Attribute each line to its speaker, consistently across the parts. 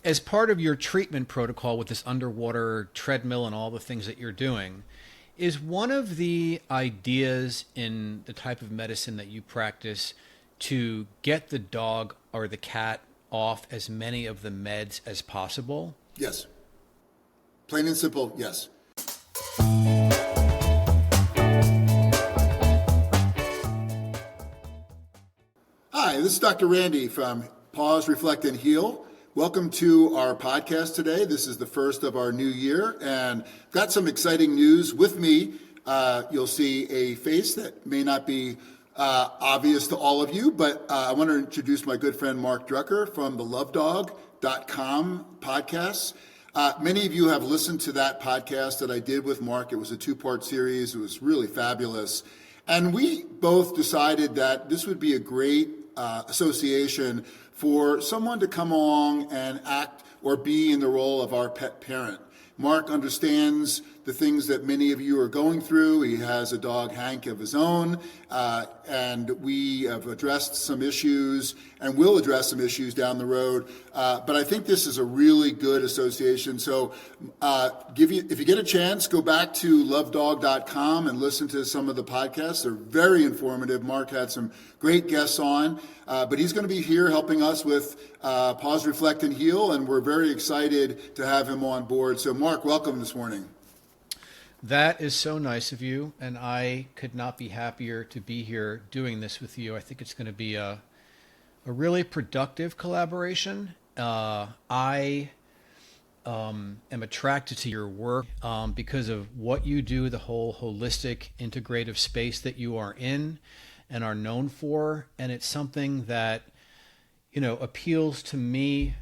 Speaker 1: as part of your treatment protocol with this underwater treadmill and all the things that you're doing, is one of the ideas in the type of medicine that you practice to get the dog or the cat off as many of the meds as possible?
Speaker 2: Yes. Plain and simple, yes. Hi, this is Dr. Randy from Pause, Reflect, and Heal. Welcome to our podcast today. This is the first of our new year, and got some exciting news with me. You'll see a face that may not be obvious to all of you, but I want to introduce my good friend Mark Drucker from the lovedog.com podcast. Many of you have listened to that podcast that I did with Mark. It was a two-part series. It was really fabulous. And we both decided that this would be a great association for someone to come along and act or be in the role of our pet parent. Mark understands the things that many of you are going through. He has a dog, Hank, of his own, and we have addressed some issues and will address some issues down the road. But I think this is a really good association. So if you get a chance, go back to lovedog.com and listen to some of the podcasts. They're very informative. Mark had some great guests on, but he's going to be here helping us with Pause, Reflect, and Heal, and we're very excited to have him on board. So Mark, welcome this morning.
Speaker 1: That is so nice of you, and I could not be happier to be here doing this with you. I think it's going to be a really productive collaboration. I am attracted to your work because of what you do, the whole holistic, integrative space that you are in and are known for, and it's something that, you know, appeals to me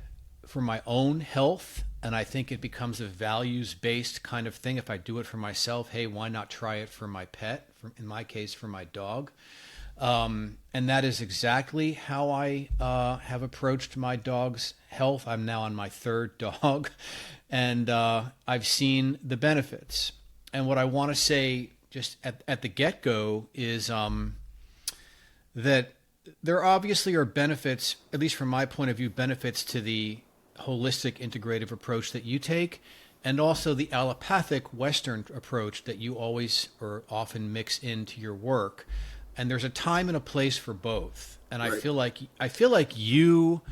Speaker 1: for my own health. And I think it becomes a values-based kind of thing. If I do it for myself, hey, why not try it for my pet, in my case, for my dog? And that is exactly how I have approached my dog's health. I'm now on my third dog, and I've seen the benefits. And what I want to say just at the get-go is that there obviously are benefits, at least from my point of view, benefits to the holistic integrative approach that you take, and also the allopathic Western approach that you always or often mix into your work. And there's a time and a place for both. And right. I feel like you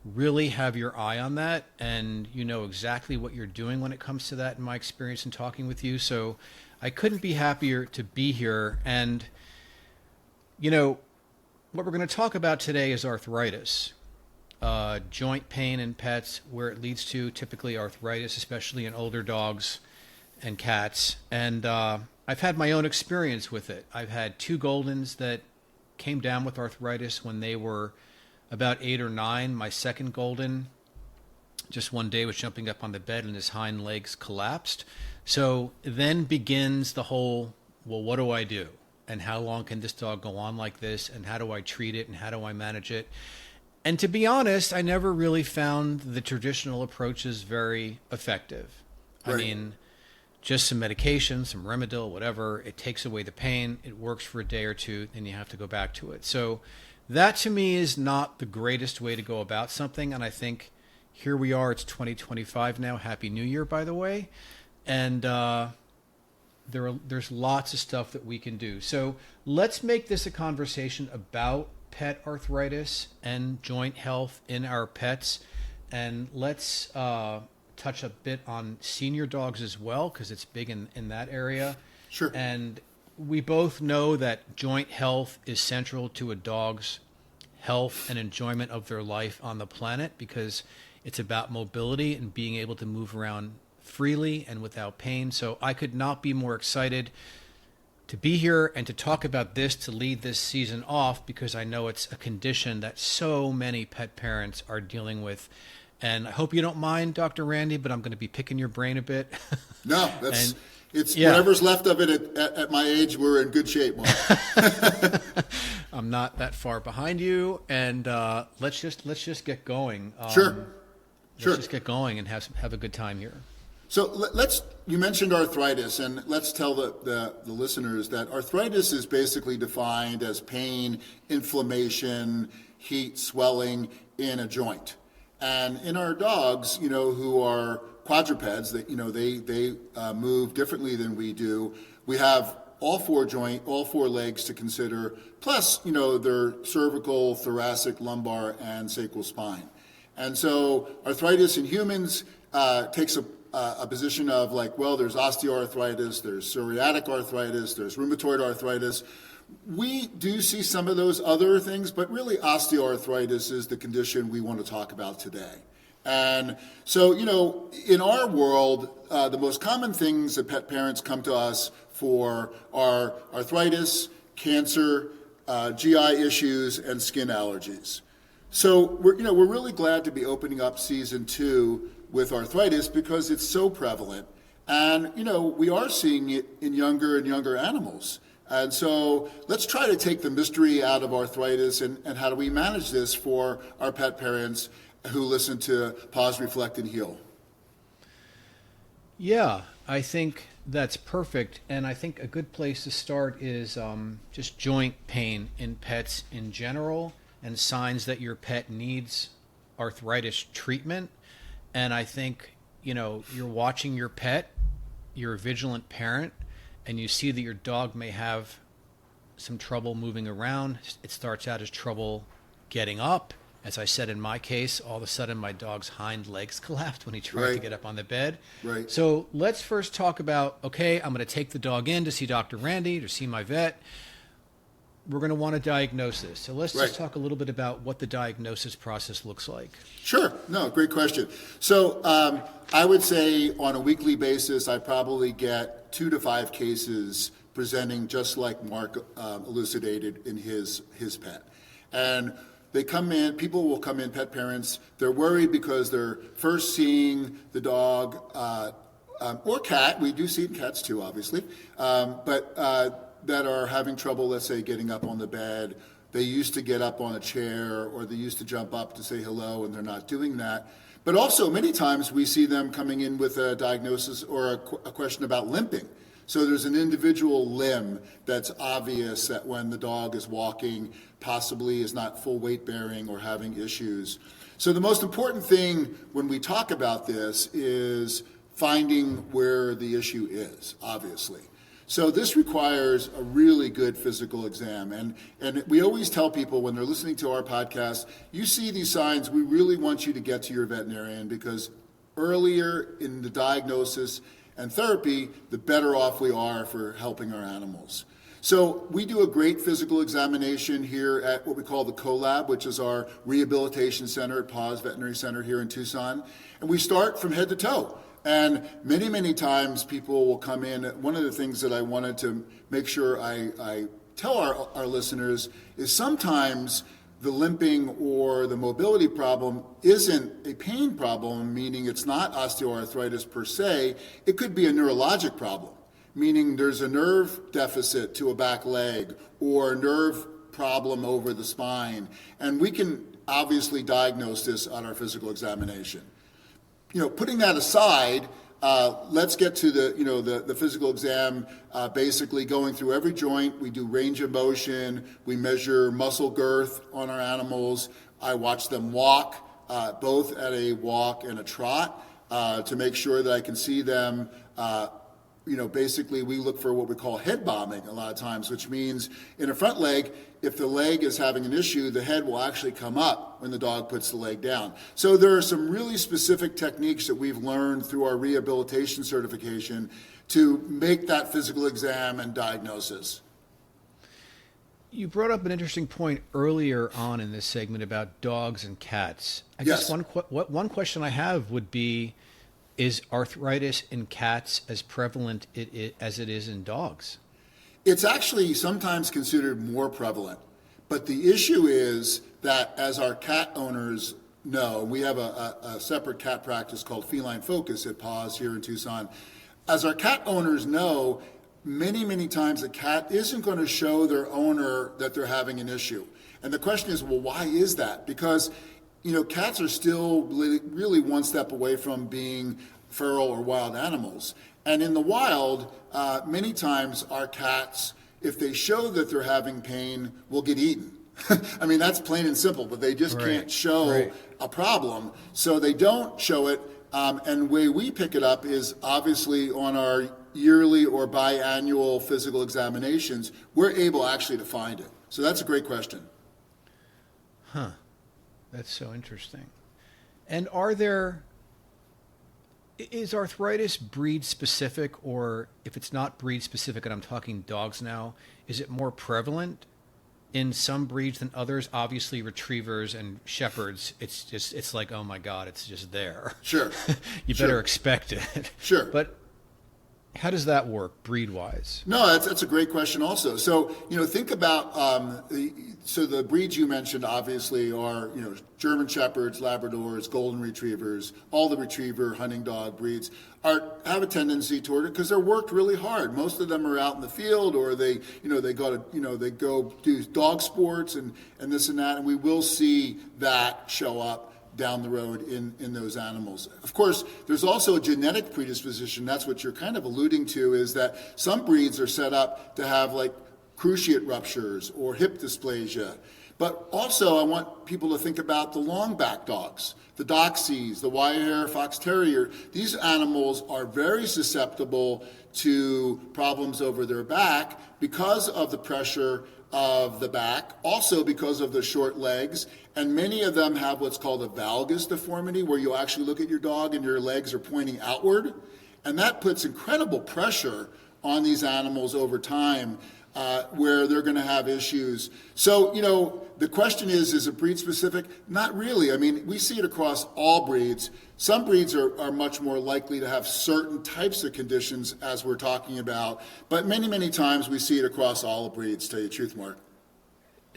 Speaker 1: really have your eye on that, and you know exactly what you're doing when it comes to that, in my experience in talking with you. So I couldn't be happier to be here. And you know, what we're going to talk about today is arthritis. Joint pain in pets, where it leads to typically arthritis, especially in older dogs and cats. And I've had my own experience with it. I've had two Goldens that came down with arthritis when they were about 8 or 9. My second Golden just one day was jumping up on the bed and his hind legs collapsed. So then begins the whole, well, what do I do? And how long can this dog go on like this? And how do I treat it? And how do I manage it? And to be honest, I never really found the traditional approaches very effective. Right. I mean, just some medication, some Rimadyl, whatever, it takes away the pain, it works for a day or two, then you have to go back to it. So that to me is not the greatest way to go about something. And I think here we are, it's 2025 now. Happy New Year, by the way. And there's lots of stuff that we can do. So let's make this a conversation about pet arthritis and joint health in our pets, and let's touch a bit on senior dogs as well, because it's big in that area.
Speaker 2: Sure.
Speaker 1: And we both know that joint health is central to a dog's health and enjoyment of their life on the planet, because it's about mobility and being able to move around freely and without pain. So I could not be more excited to be here and to talk about this, to lead this season off, because I know it's a condition that so many pet parents are dealing with. And I hope you don't mind, Dr. Randy, but I'm going to be picking your brain a bit.
Speaker 2: No, it's whatever's left of it at my age, we're in good shape, Mark.
Speaker 1: I'm not that far behind you, and let's just get going.
Speaker 2: Sure.
Speaker 1: Let's just get going and have a good time here.
Speaker 2: So you mentioned arthritis, and let's tell the listeners that arthritis is basically defined as pain, inflammation, heat, swelling in a joint. And in our dogs, who are quadrupeds, that they move differently than we do. We have all four legs to consider, plus their cervical, thoracic, lumbar, and sacral spine. And so arthritis in humans takes a position of there's osteoarthritis, there's psoriatic arthritis, there's rheumatoid arthritis. We do see some of those other things, but really osteoarthritis is the condition we want to talk about today. And so, in our world, the most common things that pet parents come to us for are arthritis, cancer, GI issues, and skin allergies. So we're really glad to be opening up season 2 with arthritis because it's so prevalent. And, we are seeing it in younger and younger animals. And so let's try to take the mystery out of arthritis and how do we manage this for our pet parents who listen to Pause, Reflect, and Heal.
Speaker 1: Yeah, I think that's perfect. And I think a good place to start is just joint pain in pets in general and signs that your pet needs arthritis treatment. And I think, you're watching your pet, you're a vigilant parent, and you see that your dog may have some trouble moving around. It starts out as trouble getting up. As I said in my case, all of a sudden my dog's hind legs collapsed when he tried to get up on the bed.
Speaker 2: Right.
Speaker 1: So let's first talk about, okay, I'm going to take the dog in to see Dr. Randy, to see my vet. We're going to want to diagnose this. So let's just talk a little bit about what the diagnosis process looks like.
Speaker 2: Sure. No, great question. So I would say on a weekly basis, I probably get 2 to 5 cases presenting just like Mark elucidated in his pet. And they come in, people will come in, pet parents, they're worried because they're first seeing the dog or cat, we do see it in cats too, obviously, but that are having trouble, let's say, getting up on the bed. They used to get up on a chair or they used to jump up to say hello and they're not doing that. But also many times we see them coming in with a diagnosis or a question about limping. So there's an individual limb that's obvious that when the dog is walking, possibly is not full weight bearing or having issues. So the most important thing when we talk about this is finding where the issue is, obviously. So this requires a really good physical exam. And we always tell people when they're listening to our podcast, you see these signs, we really want you to get to your veterinarian because earlier in the diagnosis and therapy, the better off we are for helping our animals. So we do a great physical examination here at what we call the CoLab, which is our rehabilitation center at Paws Veterinary Center here in Tucson. And we start from head to toe. And many, many times people will come in. One of the things that I wanted to make sure I tell our listeners is sometimes the limping or the mobility problem isn't a pain problem, meaning it's not osteoarthritis per se. It could be a neurologic problem, meaning there's a nerve deficit to a back leg or a nerve problem over the spine. And we can obviously diagnose this on our physical examination. Putting that aside, let's get to the physical exam, basically going through every joint. We do range of motion. We measure muscle girth on our animals. I watch them walk, both at a walk and a trot, to make sure that I can see them. Basically we look for what we call head bombing a lot of times, which means in a front leg, if the leg is having an issue, the head will actually come up when the dog puts the leg down. So there are some really specific techniques that we've learned through our rehabilitation certification to make that physical exam and diagnosis.
Speaker 1: You brought up an interesting point earlier on in this segment about dogs and cats. I guess one question I have would be, is arthritis in cats as prevalent as it is in dogs?
Speaker 2: It's actually sometimes considered more prevalent. But the issue is that as our cat owners know, we have a separate cat practice called Feline Focus at Paws here in Tucson. As our cat owners know, many, many times a cat isn't going to show their owner that they're having an issue. And the question is, well, why is that? Because cats are still really one step away from being feral or wild animals. And in the wild, many times our cats, if they show that they're having pain, will get eaten. I mean, that's plain and simple, but they just can't show a problem, so they don't show it. And the way we pick it up is obviously on our yearly or biannual physical examinations, we're able actually to find it. So that's a great question.
Speaker 1: Huh. That's so interesting. And is arthritis breed specific, or if it's not breed specific, and I'm talking dogs now, is it more prevalent in some breeds than others? Obviously retrievers and shepherds, it's like, oh my God, it's just there.
Speaker 2: Sure.
Speaker 1: You better expect it.
Speaker 2: Sure.
Speaker 1: But how does that work breed-wise?
Speaker 2: No, that's a great question also. So, think about, the breeds you mentioned obviously are, German Shepherds, Labradors, Golden Retrievers, all the retriever hunting dog breeds have a tendency toward it because they're worked really hard. Most of them are out in the field, or they go do dog sports and this and that, and we will see that show up down the road in those animals. Of course, there's also a genetic predisposition. That's what you're kind of alluding to, is that some breeds are set up to have like cruciate ruptures or hip dysplasia. But also I want people to think about the long back dogs, the Doxies, the wire-hair fox terrier. These animals are very susceptible to problems over their back because of the pressure of the back, also because of the short legs, and many of them have what's called a valgus deformity, where you'll actually look at your dog and your legs are pointing outward, and that puts incredible pressure on these animals over time, where they're going to have issues. So, the question is it breed specific? Not really. I mean, we see it across all breeds. Some breeds are much more likely to have certain types of conditions, as we're talking about, but many, many times we see it across all breeds, to tell you the truth, Mark.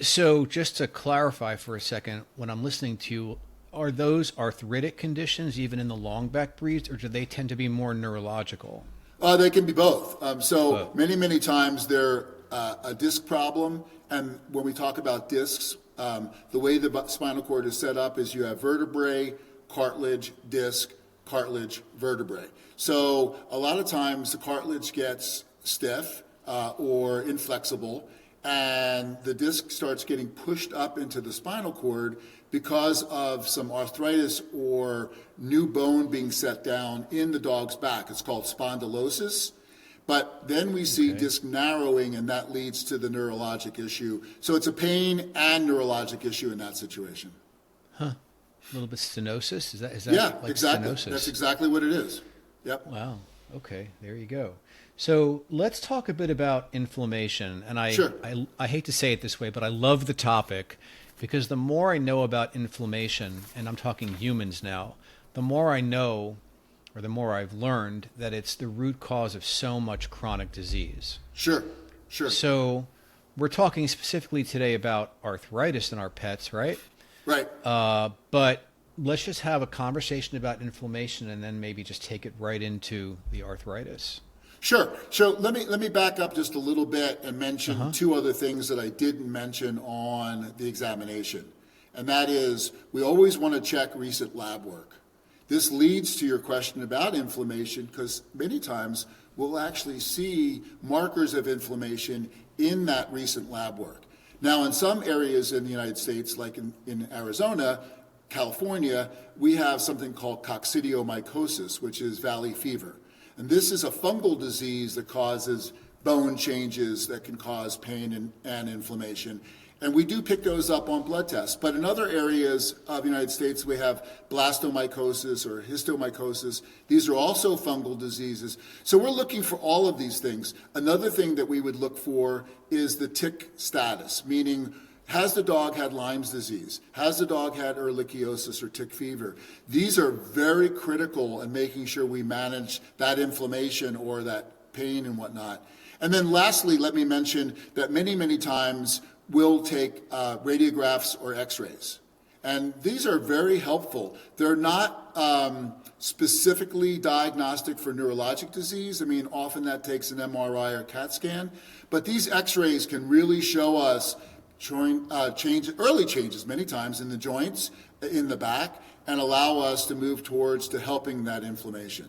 Speaker 1: So just to clarify for a second, when I'm listening to you, are those arthritic conditions even in the long back breeds, or do they tend to be more neurological?
Speaker 2: They can be both. Many, many times they're a disc problem. And when we talk about discs, the way the spinal cord is set up is you have vertebrae, cartilage, disc, cartilage, vertebrae. So a lot of times the cartilage gets stiff or inflexible, and the disc starts getting pushed up into the spinal cord because of some arthritis or new bone being set down in the dog's back. It's called spondylosis. But then we see disc narrowing, and that leads to the neurologic issue. So it's a pain and neurologic issue in that situation.
Speaker 1: Huh. A little bit stenosis? Is that
Speaker 2: yeah,
Speaker 1: like
Speaker 2: exactly.
Speaker 1: stenosis?
Speaker 2: That's exactly what it is. Yep.
Speaker 1: Wow. Okay, there you go. So let's talk a bit about inflammation. And I hate to say it this way, but I love the topic, because the more I know about inflammation, and I'm talking humans now, the more I know, or the more I've learned, that it's the root cause of so much chronic disease.
Speaker 2: Sure.
Speaker 1: So we're talking specifically today about arthritis in our pets, right?
Speaker 2: Right.
Speaker 1: But let's just have a conversation about inflammation and then maybe just take it right into the arthritis.
Speaker 2: Sure. So let me back up just a little bit and mention two other things that I didn't mention on the examination. And that is, we always want to check recent lab work. This leads to your question about inflammation, because many times we'll actually see markers of inflammation in that recent lab work. Now, in some areas in the United States, like in Arizona, California, we have something called coccidiomycosis, which is valley fever. And this is a fungal disease that causes bone changes that can cause pain and inflammation. And we do pick those up on blood tests. But in other areas of the United States, we have blastomycosis or histomycosis. These are also fungal diseases. So we're looking for all of these things. Another thing that we would look for is the tick status, meaning, has the dog had Lyme's disease? Has the dog had ehrlichiosis or tick fever? These are very critical in making sure we manage that inflammation or that pain and whatnot. And then lastly, let me mention that many, many times we'll take radiographs or x-rays. And these are very helpful. They're not specifically diagnostic for neurologic disease. I mean, often that takes an MRI or CAT scan. But these x-rays can really show us early changes many times in the joints, in the back, and allow us to move towards to helping that inflammation.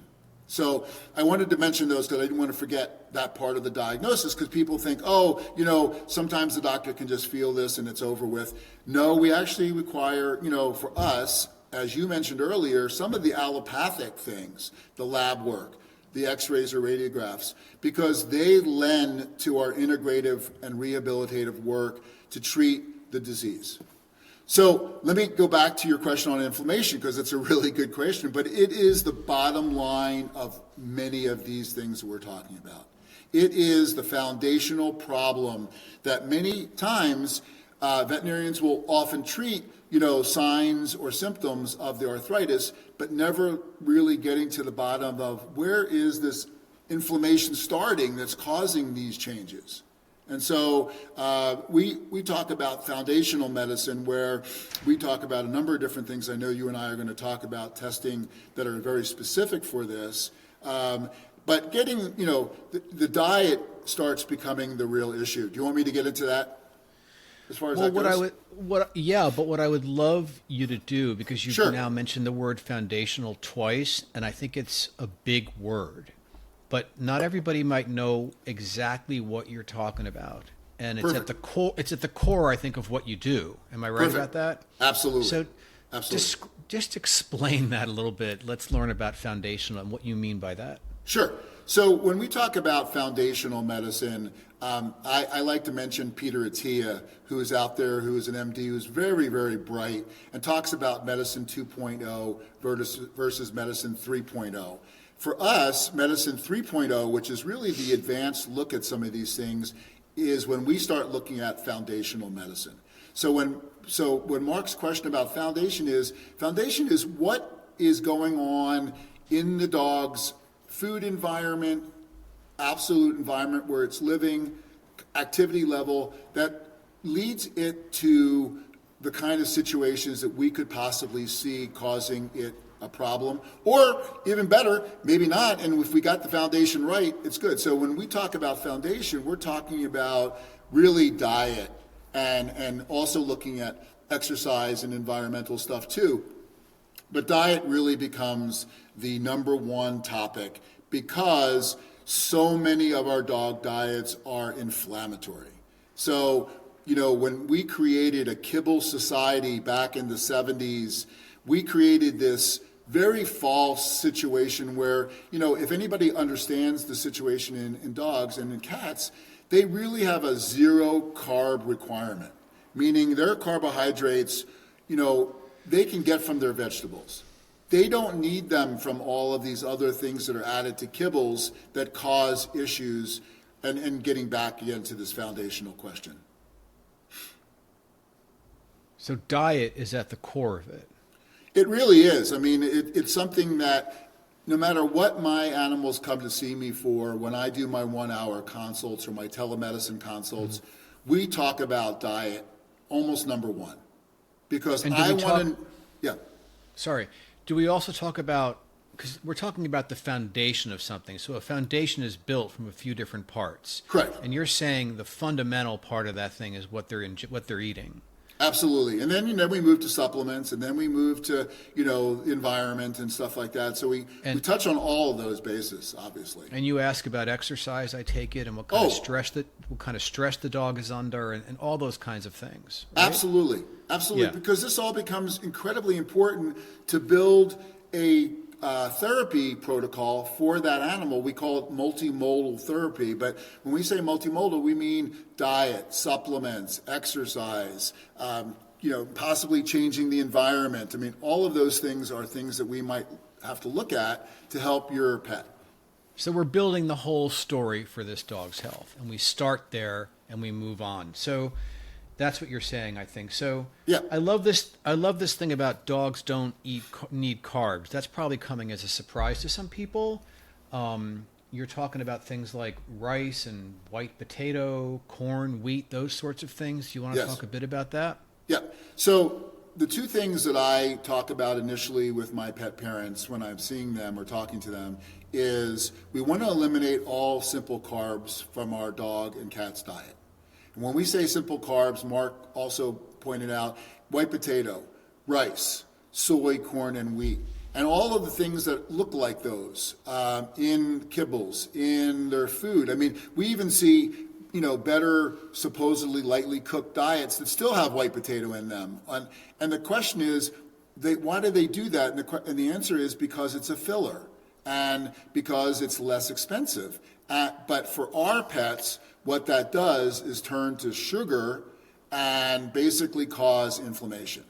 Speaker 2: So I wanted to mention those because I didn't want to forget that part of the diagnosis, because people think, oh, you know, sometimes the doctor can just feel this and it's over with. No, we actually require, you know, for us, as you mentioned earlier, some of the allopathic things, the lab work, the x-rays or radiographs, because they lend to our integrative and rehabilitative work to treat the disease. So let me go back to your question on inflammation, because it's a really good question, but it is the bottom line of many of these things that we're talking about. It is the foundational problem that many times veterinarians will often treat, you know, signs or symptoms of the arthritis, but never really getting to the bottom of where is this inflammation starting that's causing these changes. And so we talk about foundational medicine, where we talk about a number of different things. I know you and I are going to talk about testing that are very specific for this. But getting, you know, the diet starts becoming the real issue. Do you want me to get into that? As far as that goes?
Speaker 1: But what I would love you to do, because you've
Speaker 2: Sure.
Speaker 1: now mentioned the word foundational twice, and I think it's a big word, but not everybody might know exactly what you're talking about. And it's
Speaker 2: Perfect.
Speaker 1: at the core. It's at the core, I think, of what you do. Am I right
Speaker 2: Perfect.
Speaker 1: about that?
Speaker 2: Absolutely.
Speaker 1: So,
Speaker 2: Absolutely.
Speaker 1: just explain that a little bit. Let's learn about foundational and what you mean by that.
Speaker 2: Sure. So when we talk about foundational medicine, I like to mention Peter Attia, who is out there, who is an MD, who's very, very bright, and talks about medicine 2.0 versus medicine 3.0. For us, medicine 3.0, which is really the advanced look at some of these things, is when we start looking at foundational medicine. So when Mark's question about foundation is what is going on in the dog's food environment, absolute environment where it's living, activity level, that leads it to the kind of situations that we could possibly see causing it a problem. Or even better, maybe not, and if we got the foundation right, it's good. So when we talk about foundation, we're talking about really diet and also looking at exercise and environmental stuff too. But diet really becomes the number one topic, because so many of our dog diets are inflammatory. So, you know, when we created a kibble society back in the 70s, we created this very false situation where, you know, if anybody understands the situation in dogs and in cats, they really have a zero carb requirement, meaning their carbohydrates, you know, they can get from their vegetables. They don't need them from all of these other things that are added to kibbles that cause issues, and getting back again to this foundational question.
Speaker 1: So diet is at the core of it.
Speaker 2: It really is. I mean, it's something that no matter what my animals come to see me for, when I do my 1-hour consults or my telemedicine consults, we talk about diet almost number one. Because I want to, yeah.
Speaker 1: Sorry. Do we also talk about, because we're talking about the foundation of something. So a foundation is built from a few different parts.
Speaker 2: Correct.
Speaker 1: And you're saying the fundamental part of that thing is what they're eating.
Speaker 2: Absolutely. And then, you know, we move to supplements, and then we move to, you know, environment and stuff like that. So we touch on all of those bases, obviously.
Speaker 1: And you ask about exercise, I take it, and what kind of stress the dog is under, and all those kinds of things. Right?
Speaker 2: Absolutely. Absolutely.
Speaker 1: Yeah.
Speaker 2: Because this all becomes incredibly important to build a therapy protocol for that animal. We call it multimodal therapy, but when we say multimodal, we mean diet, supplements, exercise, you know, possibly changing the environment. I mean, all of those things are things that we might have to look at to help your pet.
Speaker 1: So we're building the whole story for this dog's health, and we start there and we move on. So that's what you're saying, I think. So
Speaker 2: yeah.
Speaker 1: I love this thing about dogs don't need carbs. That's probably coming as a surprise to some people. You're talking about things like rice and white potato, corn, wheat, those sorts of things. Do you want to talk a bit about that?
Speaker 2: Yeah. So the two things that I talk about initially with my pet parents when I'm seeing them or talking to them is we want to eliminate all simple carbs from our dog and cat's diet. And when we say simple carbs, Mark also pointed out white potato, rice, soy, corn, and wheat. And all of the things that look like those in kibbles, in their food. I mean, we even see, better supposedly lightly cooked diets that still have white potato in them. And the question is, why do they do that? And the answer is because it's a filler and because it's less expensive. But for our pets, what that does is turn to sugar and basically cause inflammation.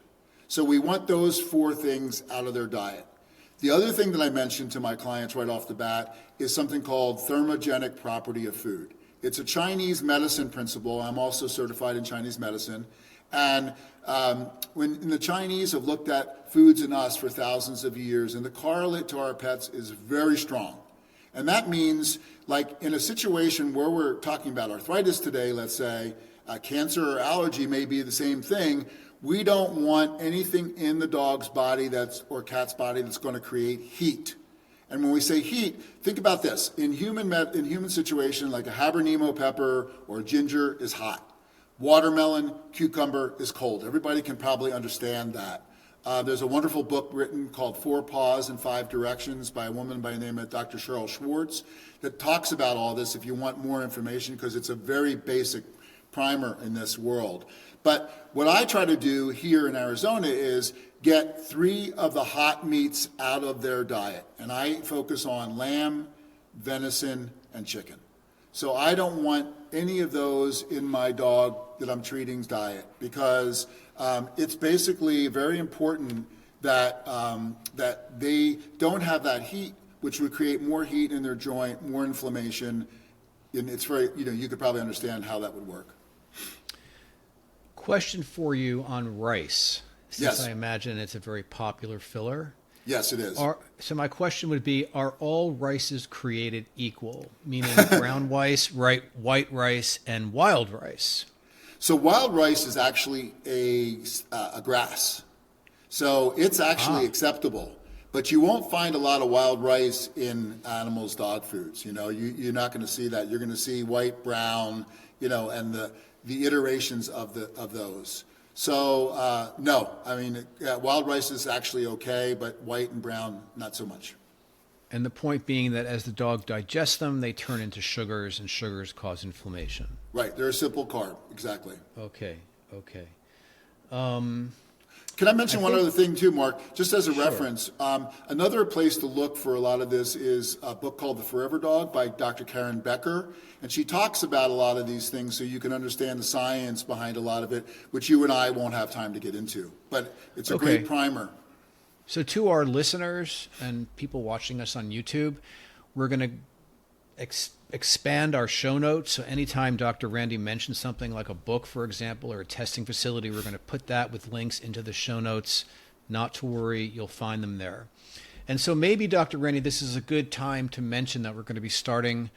Speaker 2: So we want those 4 things out of their diet. The other thing that I mentioned to my clients right off the bat is something called thermogenic property of food. It's a Chinese medicine principle. I'm also certified in Chinese medicine. And when the Chinese have looked at foods in us for thousands of years, and the correlate to our pets is very strong. And that means, like in a situation where we're talking about arthritis today, let's say, cancer or allergy may be the same thing. We don't want anything in the dog's body or cat's body that's going to create heat. And when we say heat, think about this. In human situation, like a habanero pepper or ginger is hot. Watermelon, cucumber is cold. Everybody can probably understand that. There's a wonderful book written called 4 Paws and 5 Directions by a woman by the name of Dr. Cheryl Schwartz that talks about all this if you want more information, because it's a very basic primer in this world. But what I try to do here in Arizona is get 3 of the hot meats out of their diet. And I focus on lamb, venison, and chicken. So I don't want any of those in my dog that I'm treating's diet, because it's basically very important that that they don't have that heat, which would create more heat in their joint, more inflammation. And it's very, you could probably understand how that would work.
Speaker 1: Question for you on rice, since
Speaker 2: Yes.
Speaker 1: I imagine it's a very popular filler.
Speaker 2: Yes, it is.
Speaker 1: So my question would be, are all rices created equal? Meaning brown rice, white rice, and wild rice?
Speaker 2: So wild rice is actually a grass. So it's actually acceptable. But you won't find a lot of wild rice in animals' dog foods. You're not going to see that. You're going to see white, brown, and the iterations of those. So no, I mean, wild rice is actually okay, but white and brown, not so much.
Speaker 1: And the point being that as the dog digests them, they turn into sugars, and sugars cause inflammation.
Speaker 2: Right, they're a simple carb, exactly.
Speaker 1: Okay.
Speaker 2: Can I mention one other thing too, Mark? Just as a reference, another place to look for a lot of this is a book called The Forever Dog by Dr. Karen Becker. And she talks about a lot of these things so you can understand the science behind a lot of it, which you and I won't have time to get into. But it's a great primer.
Speaker 1: So to our listeners and people watching us on YouTube, we're going to expand our show notes. So anytime Dr. Randy mentions something like a book, for example, or a testing facility, we're going to put that with links into the show notes. Not to worry, you'll find them there. And so maybe, Dr. Randy, this is a good time to mention that we're going to be starting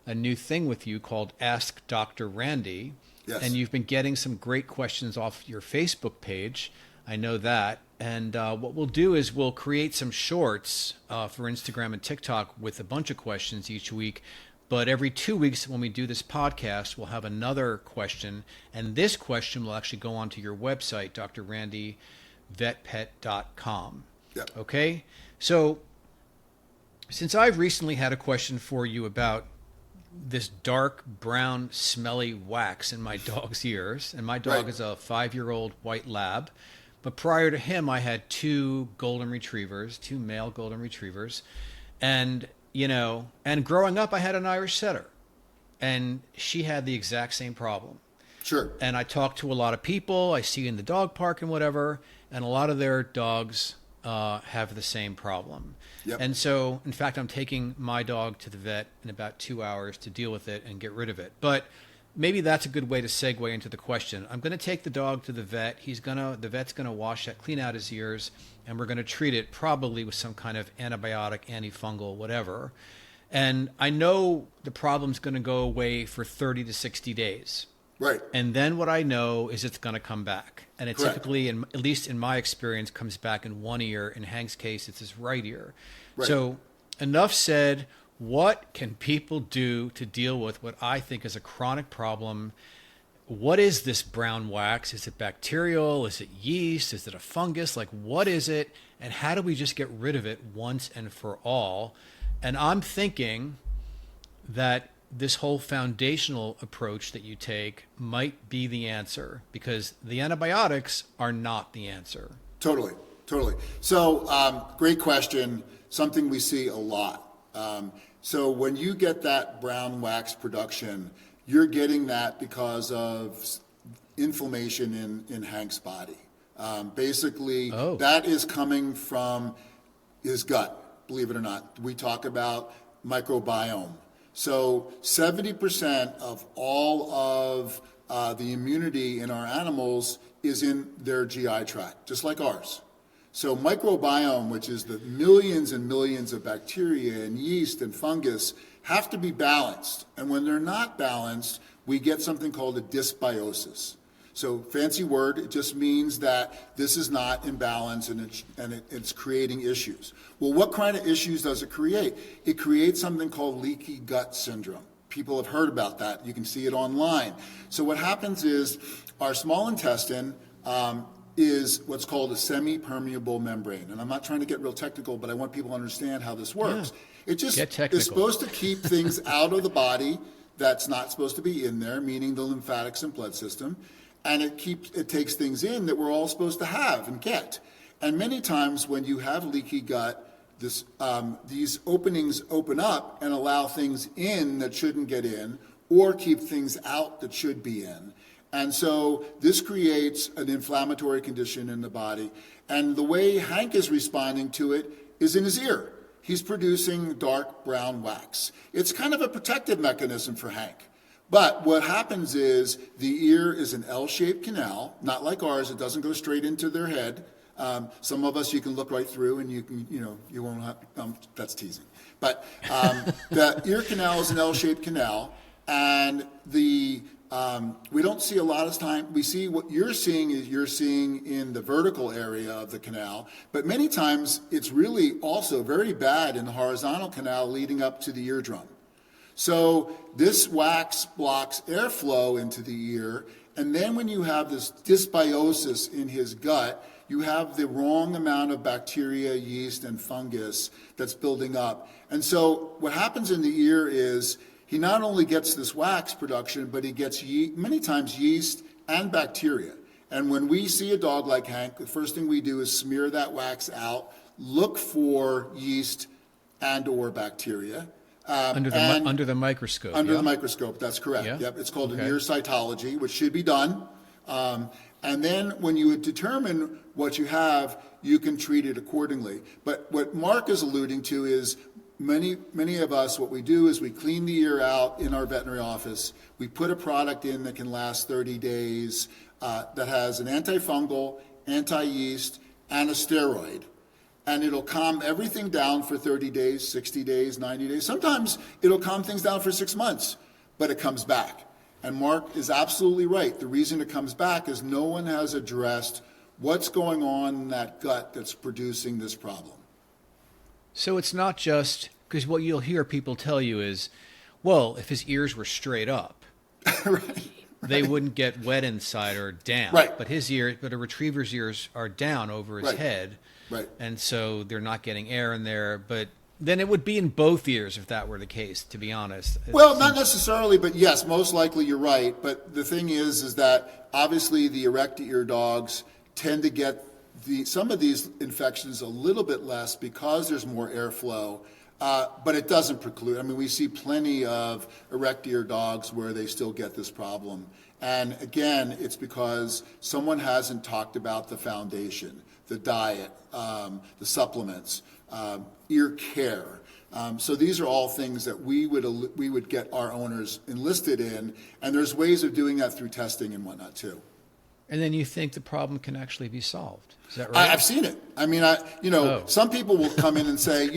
Speaker 1: a new thing with you called Ask Dr. Randy.
Speaker 2: Yes.
Speaker 1: And you've been getting some great questions off your Facebook page. I know that. And what we'll do is we'll create some shorts for Instagram and TikTok with a bunch of questions each week. But every 2 weeks when we do this podcast, we'll have another question. And this question will actually go onto your website, drrandyvetpet.com.
Speaker 2: Yep.
Speaker 1: Okay? So since I've recently had a question for you about this dark brown smelly wax in my dog's ears, and my dog is a 5-year-old white lab, but prior to him I had 2 male golden retrievers, and growing up I had an Irish setter, and she had the exact same problem.
Speaker 2: Sure.
Speaker 1: And I talk to a lot of people I see in the dog park and whatever, and a lot of their dogs have the same problem.
Speaker 2: Yep.
Speaker 1: And so, in fact, I'm taking my dog to the vet in about 2 hours to deal with it and get rid of it. But maybe that's a good way to segue into the question. I'm going to take the dog to the vet. The vet's going to clean out his ears, and we're going to treat it probably with some kind of antibiotic, antifungal, whatever. And I know the problem's going to go away for 30 to 60 days.
Speaker 2: Right.
Speaker 1: And then what I know is it's going to come back. And it
Speaker 2: Correct.
Speaker 1: typically, at least in my experience, comes back in one ear. In Hank's case, it's his right ear.
Speaker 2: Right.
Speaker 1: So enough said. What can people do to deal with what I think is a chronic problem what is this brown wax? Is it bacterial? Is it yeast? Is it a fungus? Like, what is it? And how do we just get rid of it once and for all? And I'm thinking that this whole foundational approach that you take might be the answer, because the antibiotics are not the answer.
Speaker 2: Totally. So great question, something we see a lot. So when you get that brown wax production, you're getting that because of inflammation in Hank's body. Basically, that is coming from his gut, believe it or not. We talk about microbiome. So 70% of all of the immunity in our animals is in their GI tract, just like ours. So microbiome, which is the millions and millions of bacteria and yeast and fungus, have to be balanced. And when they're not balanced, we get something called a dysbiosis. So fancy word, it just means that this is not in balance and it's creating issues. Well, what kind of issues does it create? It creates something called leaky gut syndrome. People have heard about that. You can see it online. So what happens is our small intestine is what's called a semi-permeable membrane. And I'm not trying to get real technical, but I want people to understand how this works.
Speaker 1: Yeah.
Speaker 2: It just is supposed to keep things out of the body that's not supposed to be in there, meaning the lymphatics and blood system. And it takes things in that we're all supposed to have and get. And many times when you have leaky gut, these openings open up and allow things in that shouldn't get in, or keep things out that should be in. And so this creates an inflammatory condition in the body. And the way Hank is responding to it is in his ear. He's producing dark brown wax. It's kind of a protective mechanism for Hank. But what happens is the ear is an L-shaped canal, not like ours. It doesn't go straight into their head. Some of us you can look right through, and you won't have. That's teasing. But the ear canal is an L-shaped canal, and we don't see a lot of time. We see what you're seeing in the vertical area of the canal, but many times it's really also very bad in the horizontal canal leading up to the eardrum. So this wax blocks airflow into the ear, and then when you have this dysbiosis in his gut, you have the wrong amount of bacteria, yeast, and fungus that's building up. And so what happens in the ear is he not only gets this wax production, but he gets many times yeast and bacteria. And when we see a dog like Hank, the first thing we do is smear that wax out, look for yeast and or bacteria.
Speaker 1: Under the microscope.
Speaker 2: Under the microscope, that's correct.
Speaker 1: Yeah.
Speaker 2: Yep, it's called an ear cytology, which should be done. And then when you determine what you have, you can treat it accordingly. But what Mark is alluding to is many of us, what we do is we clean the ear out in our veterinary office. We put a product in that can last 30 days that has an antifungal, anti-yeast, and a steroid. And it'll calm everything down for 30 days, 60 days, 90 days. Sometimes it'll calm things down for 6 months, but it comes back. And Mark is absolutely right. The reason it comes back is no one has addressed what's going on in that gut that's producing this problem.
Speaker 1: So it's not just, because what you'll hear people tell you is, well, if his ears were straight up, they wouldn't get wet inside or down.
Speaker 2: Right.
Speaker 1: But a retriever's ears are down over his head.
Speaker 2: Right.
Speaker 1: And so they're not getting air in there. But then it would be in both ears if that were the case, to be honest.
Speaker 2: Well, not necessarily, but yes, most likely you're right. But the thing is that obviously the erect ear dogs tend to get some of these infections a little bit less because there's more airflow. But it doesn't preclude. I mean, we see plenty of erect ear dogs where they still get this problem. And again, it's because someone hasn't talked about the foundation, the diet, the supplements, ear care. So these are all things that we would get our owners enlisted in, and there's ways of doing that through testing and whatnot too.
Speaker 1: And then you think the problem can actually be solved. Is that right?
Speaker 2: I've seen it. I mean, some people will come in and say,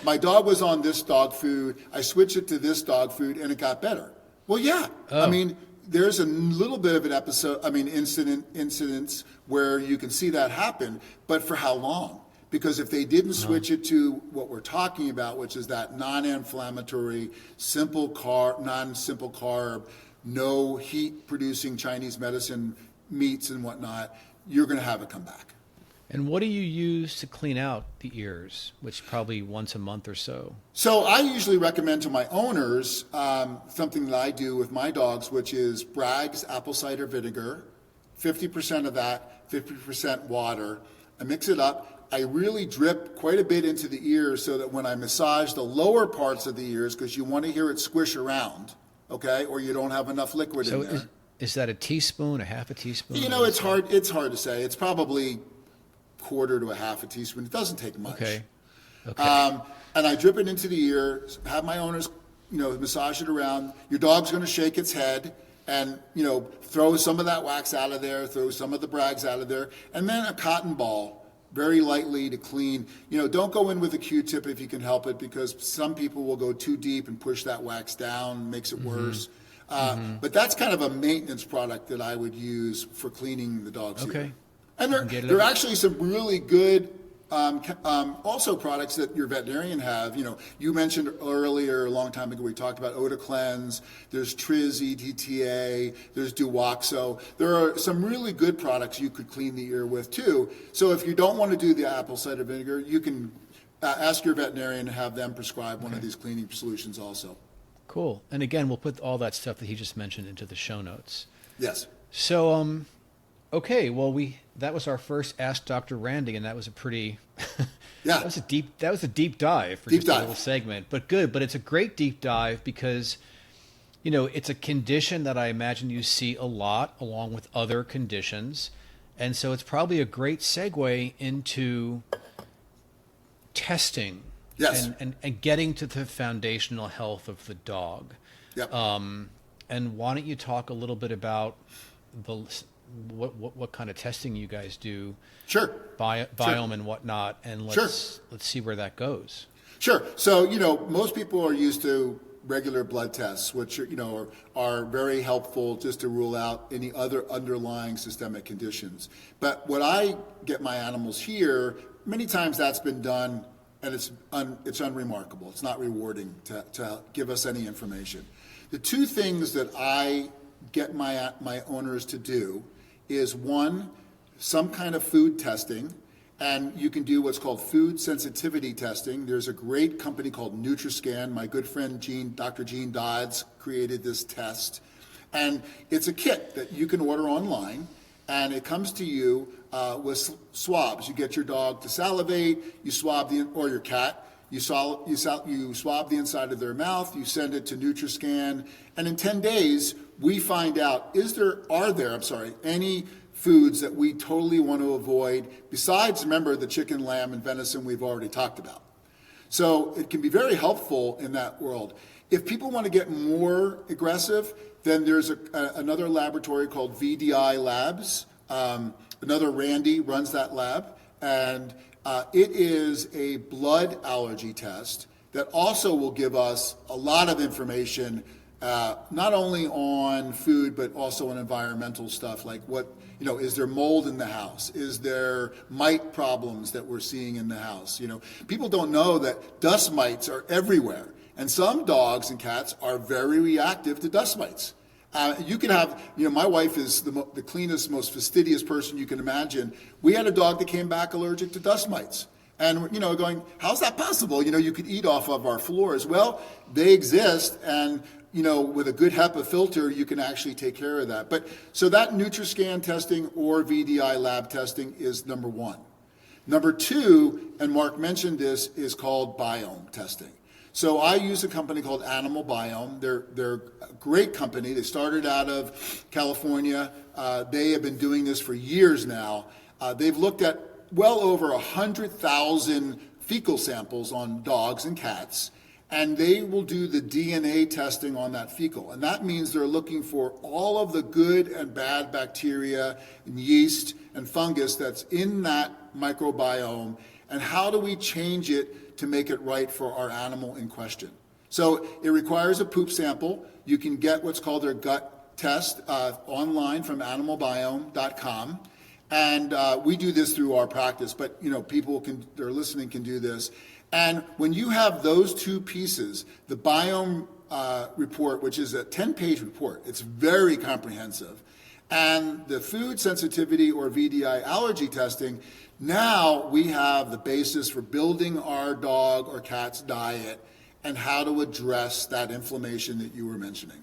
Speaker 2: my dog was on this dog food, I switched it to this dog food, and it got better. Well, yeah. I mean, there's a little bit of an incidents where you can see that happen, but for how long? Because if they didn't switch it to what we're talking about, which is that non-inflammatory, non-simple carb, no heat-producing Chinese medicine meats and whatnot, you're going to have it come back.
Speaker 1: And what do you use to clean out the ears, which probably once a month or so?
Speaker 2: So I usually recommend to my owners something that I do with my dogs, which is Bragg's apple cider vinegar, 50% of that, 50% water. I mix it up. I really drip quite a bit into the ears so that when I massage the lower parts of the ears, because you want to hear it squish around, okay, or you don't have enough liquid in there.
Speaker 1: Is that a teaspoon, a half a teaspoon?
Speaker 2: It's hard to say. It's probably quarter to a half a teaspoon. It doesn't take much.
Speaker 1: Okay.
Speaker 2: And I drip it into the ear, have my owners, massage it around. Your dog's going to shake its head and, throw some of that wax out of there, throw some of the Brags out of there, and then a cotton ball, very lightly to clean. Don't go in with a Q-tip if you can help it, because some people will go too deep and push that wax down, makes it worse. But that's kind of a maintenance product that I would use for cleaning the dog's ear. And there are actually some really good also products that your veterinarian have. You mentioned earlier, a long time ago, we talked about OtoCleanse. There's Triz EDTA. There's Duoxo. There are some really good products you could clean the ear with too. So if you don't want to do the apple cider vinegar, you can ask your veterinarian to have them prescribe one of these cleaning solutions also.
Speaker 1: Cool. And again, we'll put all that stuff that he just mentioned into the show notes.
Speaker 2: Yes.
Speaker 1: So, okay, well, that was our first Ask Dr. Randy, and that was a pretty that was a deep dive for just a little segment, but good. But it's a great deep dive because it's a condition that I imagine you see a lot along with other conditions, and so it's probably a great segue into testing.
Speaker 2: Yes.
Speaker 1: And getting to the foundational health of the dog.
Speaker 2: Yep.
Speaker 1: And why don't you talk a little bit about what kind of testing you guys do?
Speaker 2: Sure.
Speaker 1: Biome and whatnot, and let's see where that goes.
Speaker 2: Sure. So most people are used to regular blood tests, which are very helpful just to rule out any other underlying systemic conditions. But what I get my animals here, many times that's been done. And it's unremarkable. It's not rewarding to give us any information. The two things that I get my owners to do is, one, some kind of food testing, and you can do what's called food sensitivity testing. There's a great company called NutriScan. My good friend Dr. Gene Dodds created this test, and it's a kit that you can order online, and it comes to you with swabs. You get your dog to salivate, you swab or your cat, you swab the inside of their mouth, you send it to NutriScan, and in 10 days, we find out, are there any foods that we totally want to avoid, besides, remember, the chicken, lamb, and venison we've already talked about. So it can be very helpful in that world. If people want to get more aggressive, then there's another laboratory called VDI Labs. Another Randy runs that lab, and it is a blood allergy test that also will give us a lot of information, not only on food, but also on environmental stuff, like is there mold in the house? Is there mite problems that we're seeing in the house? People don't know that dust mites are everywhere, and some dogs and cats are very reactive to dust mites. You can have, my wife is the cleanest, most fastidious person you can imagine. We had a dog that came back allergic to dust mites. And, going, how's that possible? You could eat off of our floors. Well, they exist, and, with a good HEPA filter, you can actually take care of that. But so that NutriScan testing or VDI lab testing is number one. Number two, and Mark mentioned this, is called biome testing. So I use a company called Animal Biome. They're a great company. They started out of California. They have been doing this for years now. They've looked at well over 100,000 fecal samples on dogs and cats, and they will do the DNA testing on that fecal. And that means they're looking for all of the good and bad bacteria and yeast and fungus that's in that microbiome, and how do we change it to make it right for our animal in question. So it requires a poop sample. You can get what's called their gut test online from animalbiome.com. And we do this through our practice, but people that are listening can do this. And when you have those two pieces, the biome report, which is a 10-page report. It's very comprehensive. And the food sensitivity or VDI allergy testing, now we have the basis for building our dog or cat's diet and how to address that inflammation that you were mentioning.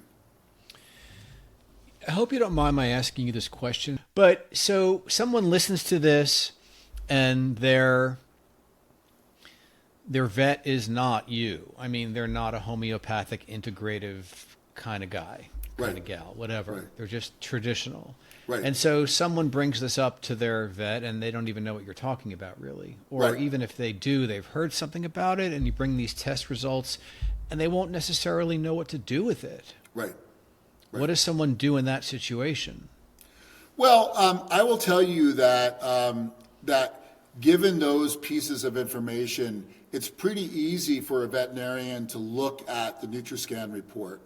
Speaker 1: I hope you don't mind my asking you this question, but so someone listens to this and their vet is not you. I mean, they're not a homeopathic integrative kind of guy, kind of gal, whatever.
Speaker 2: Right.
Speaker 1: They're just traditional.
Speaker 2: Right.
Speaker 1: And so someone brings this up to their vet and they don't even know what you're talking about, really. Or even if they do, they've heard something about it, and you bring these test results and they won't necessarily know what to do with it.
Speaker 2: Right.
Speaker 1: What does someone do in that situation?
Speaker 2: Well, I will tell you that that given those pieces of information, it's pretty easy for a veterinarian to look at the NutriScan report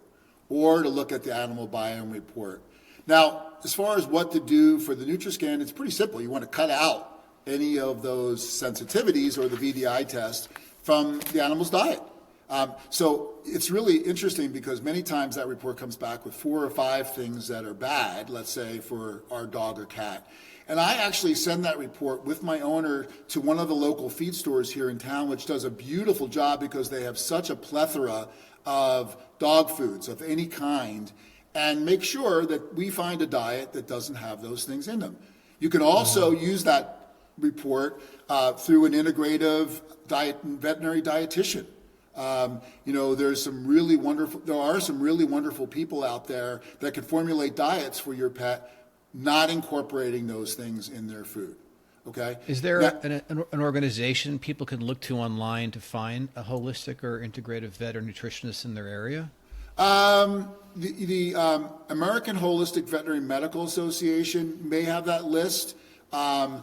Speaker 2: or to look at the Animal Biome report. Now, as far as what to do for the NutriScan, it's pretty simple. You want to cut out any of those sensitivities or the VDI test from the animal's diet. So it's really interesting because many times that report comes back with 4 or 5 things that are bad, let's say for our dog or cat. And I actually send that report with my owner to one of the local feed stores here in town, which does a beautiful job because they have such a plethora of dog foods of any kind, and make sure that we find a diet that doesn't have those things in them. You can also use that report through an integrative veterinary dietitian. There are some really wonderful people out there that can formulate diets for your pet, not incorporating those things in their food. Okay.
Speaker 1: Is there an organization people can look to online to find a holistic or integrative vet or nutritionist in their area?
Speaker 2: The American Holistic Veterinary Medical Association may have that list. I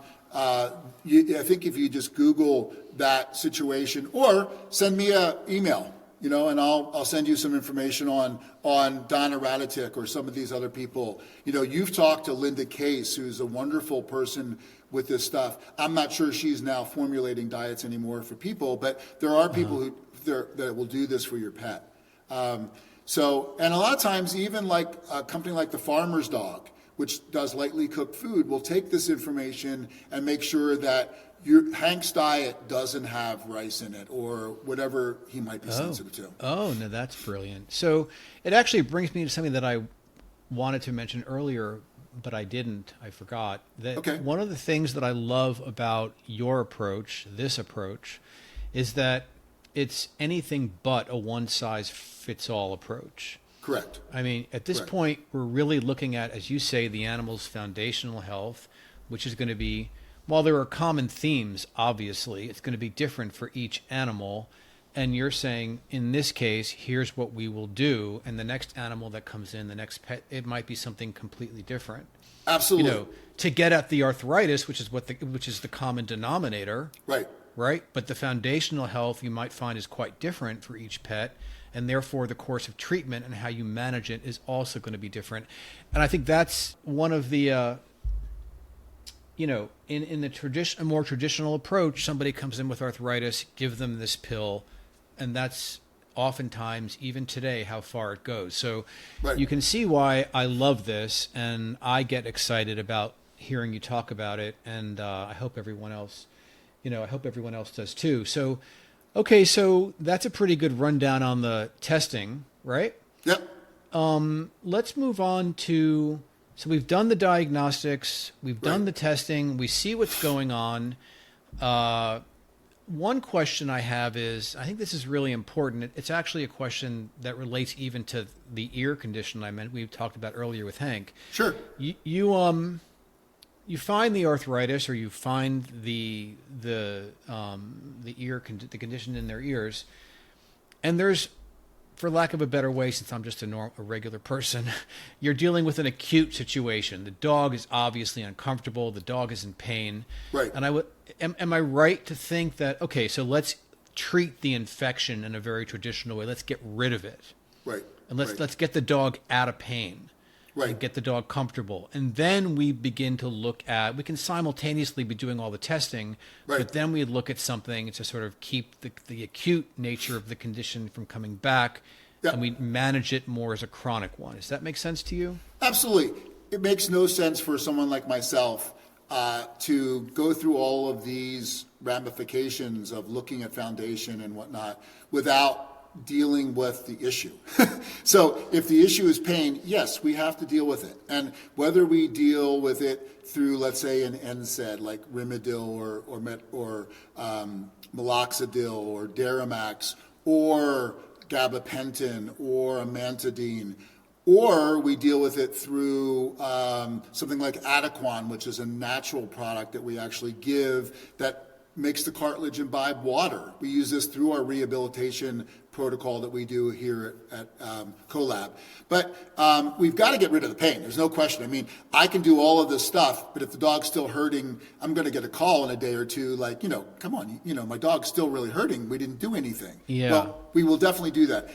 Speaker 2: think if you just Google that situation, or send me an email, and I'll send you some information on Donna Radatic or some of these other people. You've talked to Linda Case, who's a wonderful person with this stuff. I'm not sure she's now formulating diets anymore for people, but there are people that will do this for your pet. And a lot of times, even like a company like the Farmer's Dog, which does lightly cooked food, will take this information and make sure that Hank's diet doesn't have rice in it or whatever he might be sensitive to.
Speaker 1: Oh, no, that's brilliant. So it actually brings me to something that I wanted to mention earlier, but I didn't. I forgot. That one of the things that I love about your approach, this approach, is that it's anything but a one-size-fits-all approach.
Speaker 2: Correct.
Speaker 1: I mean, at this point, we're really looking at, as you say, the animal's foundational health, which is going to be, while there are common themes, obviously, it's going to be different for each animal. And you're saying, in this case, here's what we will do. And the next animal that comes in, the next pet, it might be something completely different.
Speaker 2: Absolutely.
Speaker 1: To get at the arthritis, which is the common denominator.
Speaker 2: Right.
Speaker 1: Right. But the foundational health you might find is quite different for each pet. And therefore, the course of treatment and how you manage it is also going to be different. And I think that's one of the, in the more traditional approach, somebody comes in with arthritis, give them this pill, and that's oftentimes, even today, how far it goes. So you can see why I love this, and I get excited about hearing you talk about it, and I hope everyone else, does too. So. Okay, so that's a pretty good rundown on the testing, right?
Speaker 2: Yep.
Speaker 1: Let's move on to, so we've done the diagnostics, we've done the testing, we see what's going on. One question I have is, I think this is really important. It's actually a question that relates even to the ear condition we talked about earlier with Hank.
Speaker 2: Sure.
Speaker 1: You find the arthritis, or you find the condition in their ears, and there's, for lack of a better way, since I'm just a regular person, you're dealing with an acute situation. The dog is obviously uncomfortable. The dog is in pain.
Speaker 2: Right.
Speaker 1: And am I right to think that, okay, so let's treat the infection in a very traditional way. Let's get rid of it.
Speaker 2: Right.
Speaker 1: And let's get the dog out of pain.
Speaker 2: Right.
Speaker 1: And get the dog comfortable. And then we begin to look at, we can simultaneously be doing all the testing, but then we look at something to sort of keep the acute nature of the condition from coming back
Speaker 2: Yeah.
Speaker 1: and we manage it more as a chronic one. Does that make sense to you?
Speaker 2: Absolutely. It makes no sense for someone like myself to go through all of these ramifications of looking at foundation and whatnot without dealing with the issue. So if the issue is pain, yes, we have to deal with it. And whether we deal with it through, let's say, an NSAID like Rimadyl or Minoxidil or Deramax or gabapentin or amantadine, or we deal with it through something like Adequan, which is a natural product that we actually give that makes the cartilage imbibe water. We use this through our rehabilitation protocol that we do here at CoLab. But we've got to get rid of the pain. There's no question. I mean, I can do all of this stuff, but if the dog's still hurting, I'm going to get a call in a day or two like, come on, my dog's still really hurting. We didn't do anything.
Speaker 1: Yeah.
Speaker 2: Well, we will definitely do that.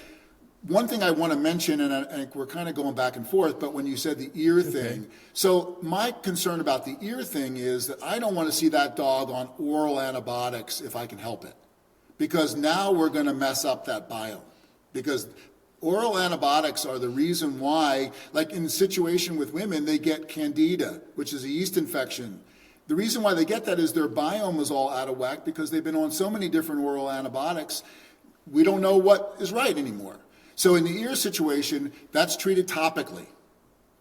Speaker 2: One thing I want to mention, and we're kind of going back and forth, but when you said the ear thing, so my concern about the ear thing is that I don't want to see that dog on oral antibiotics if I can help it. Because now we're going to mess up that biome. Because oral antibiotics are the reason why, like in the situation with women, they get candida, which is a yeast infection. The reason why they get that is their biome is all out of whack because they've been on so many different oral antibiotics, we don't know what is right anymore. So in the ear situation, that's treated topically,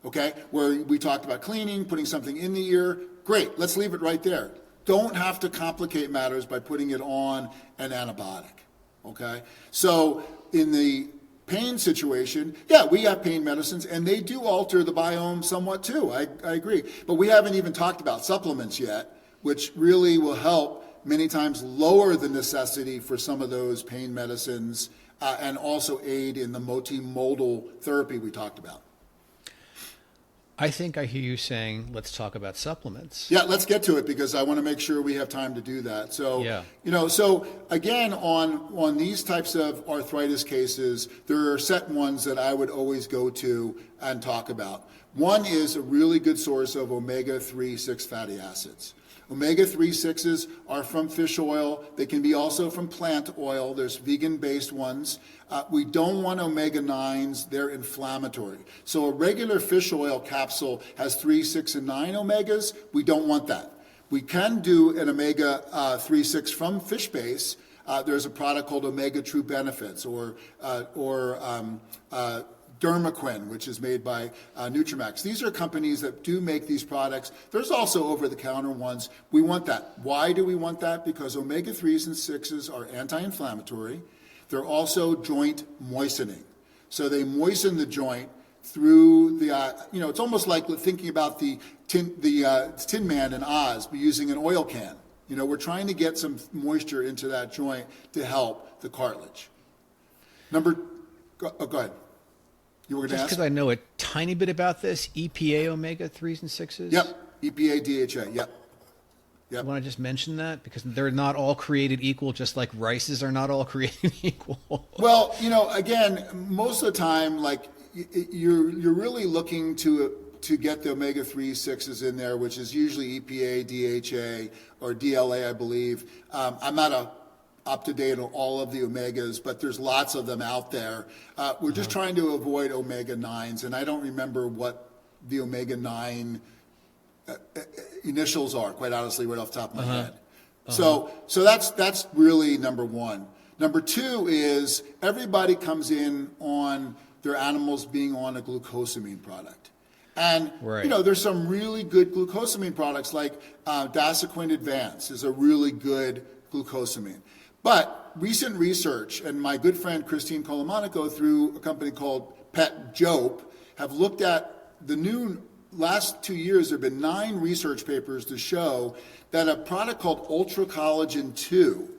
Speaker 2: okay? Where we talked about cleaning, putting something in the ear. Great, let's leave it right there. Don't have to complicate matters by putting it on an antibiotic, okay? So in the pain situation, yeah, we have pain medicines, and they do alter the biome somewhat too. I agree. But we haven't even talked about supplements yet, which really will help many times lower the necessity for some of those pain medicines and also aid in the multimodal therapy we talked about.
Speaker 1: I think I hear you saying, let's talk about supplements.
Speaker 2: Yeah, let's get to it because I want to make sure we have time to do that. So,
Speaker 1: yeah.
Speaker 2: So again, on these types of arthritis cases, there are set ones that I would always go to and talk about. One is a really good source of omega-3, 6 fatty acids. Omega-3, 6s are from fish oil. They can be also from plant oil. There's vegan-based ones. We don't want omega-9s. They're inflammatory. So a regular fish oil capsule has 3, 6, and 9 omegas. We don't want that. We can do an omega-3, 6 from fish base. There's a product called Omega True Benefits or Dermaquin, which is made by Nutrimax. These are companies that do make these products. There's also over-the-counter ones. We want that. Why do we want that? Because omega-3s and 6s are anti-inflammatory. They're also joint moistening. So they moisten the joint through the, it's almost like thinking about the Tin Man in Oz, but using an oil can. We're trying to get some moisture into that joint to help the cartilage. Go ahead. You were going to ask?
Speaker 1: Just because I know a tiny bit about this, EPA omega-3s and 6s?
Speaker 2: Yep, EPA, DHA, yep.
Speaker 1: You want to just mention that? Because they're not all created equal, just like rices are not all created equal.
Speaker 2: Well, again, most of the time, like, you're really looking to get the omega-3, 6s in there, which is usually EPA, DHA, or DLA, I believe. I'm not up to date on all of the omegas, but there's lots of them out there. We're just trying to avoid omega-9s, and I don't remember what the omega-9 initials are, quite honestly, right off the top of my head. So that's really number one. Number two is everybody comes in on their animals being on a glucosamine product. And, there's some really good glucosamine products like Dasaquin Advance is a really good glucosamine. But recent research, and my good friend Christine Colomanico through a company called Pet Jope, have looked at the last 2 years, there have been 9 research papers to show that a product called Ultra Collagen 2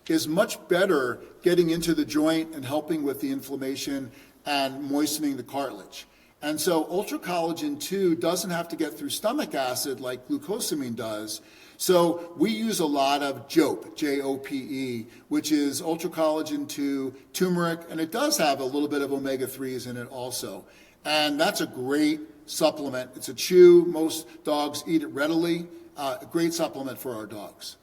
Speaker 2: is much better getting into the joint and helping with the inflammation and moistening the cartilage. And so Ultra Collagen 2 doesn't have to get through stomach acid like glucosamine does. So we use a lot of Jope, J-O-P-E, which is Ultra Collagen 2, turmeric, and it does have a little bit of omega-3s in it also. And that's a great supplement. It's a chew. Most dogs eat it readily. A great supplement for our dogs.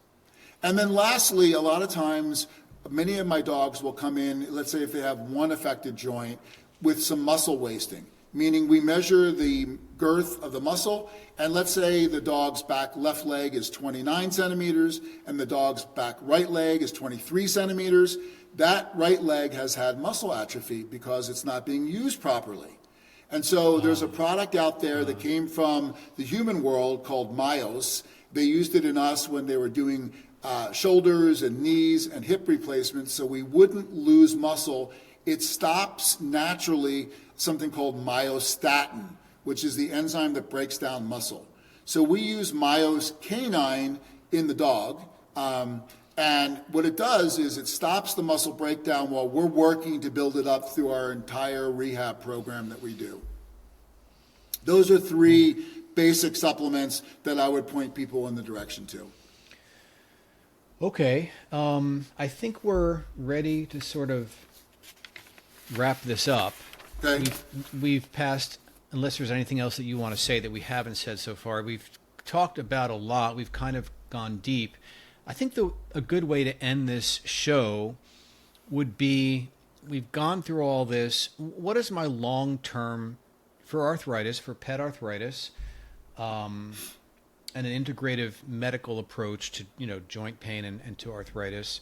Speaker 2: And then lastly, a lot of times many of my dogs will come in, let's say if they have one affected joint, with some muscle wasting, meaning we measure the girth of the muscle, and let's say the dog's back left leg is 29 centimeters and the dog's back right leg is 23 centimeters. That right leg has had muscle atrophy because it's not being used properly. And so there's a product out there that came from the human world called Myos. They used it in us when they were doing shoulders and knees and hip replacements so we wouldn't lose muscle. It stops naturally something called myostatin, which is the enzyme that breaks down muscle. So we use Myos canine in the dog. And what it does is it stops the muscle breakdown while we're working to build it up through our entire rehab program that we do. Those are three basic supplements that I would point people in the direction to.
Speaker 1: Okay. I think we're ready to sort of wrap this up.
Speaker 2: Okay.
Speaker 1: We've passed, unless there's anything else that you want to say that we haven't said so far, we've talked about a lot. We've kind of gone deep. I think a good way to end this show would be, we've gone through all this. What is my long-term, for arthritis, for pet arthritis, and an integrative medical approach to, joint pain and to arthritis?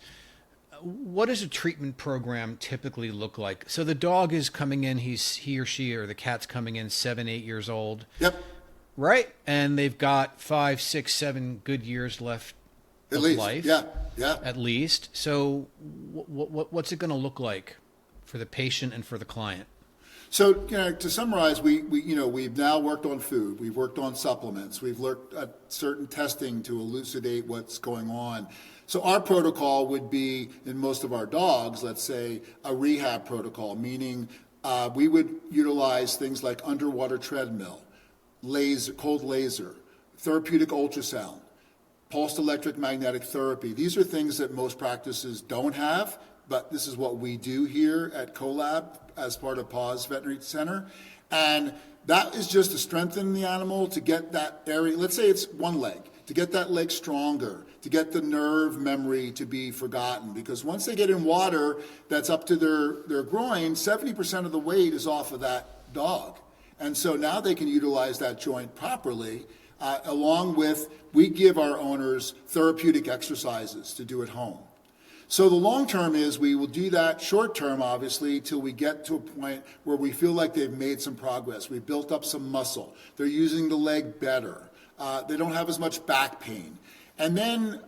Speaker 1: What does a treatment program typically look like? So the dog is coming in, he or she, or the cat's coming in 7, 8 years old.
Speaker 2: Yep.
Speaker 1: Right? And they've got 5, 6, 7 good years left
Speaker 2: At
Speaker 1: of
Speaker 2: least.
Speaker 1: life.
Speaker 2: Yeah.
Speaker 1: At least. So what's it going to look like for the patient and for the client?
Speaker 2: So, to summarize, we've now worked on food, we've worked on supplements, we've looked at certain testing to elucidate what's going on. So our protocol would be, in most of our dogs, let's say, a rehab protocol, meaning we would utilize things like underwater treadmill, cold laser, therapeutic ultrasound, pulsed electric magnetic therapy. These are things that most practices don't have, but this is what we do here at CoLab as part of Paws Veterinary Center. And that is just to strengthen the animal, to get that area, let's say it's one leg, to get that leg stronger, to get the nerve memory to be forgotten. Because once they get in water that's up to their groin, 70% of the weight is off of that dog. And so now they can utilize that joint properly, along with, we give our owners therapeutic exercises to do at home. So the long term is we will do that short term, obviously, till we get to a point where we feel like they've made some progress. We've built up some muscle. They're using the leg better. They don't have as much back pain. And then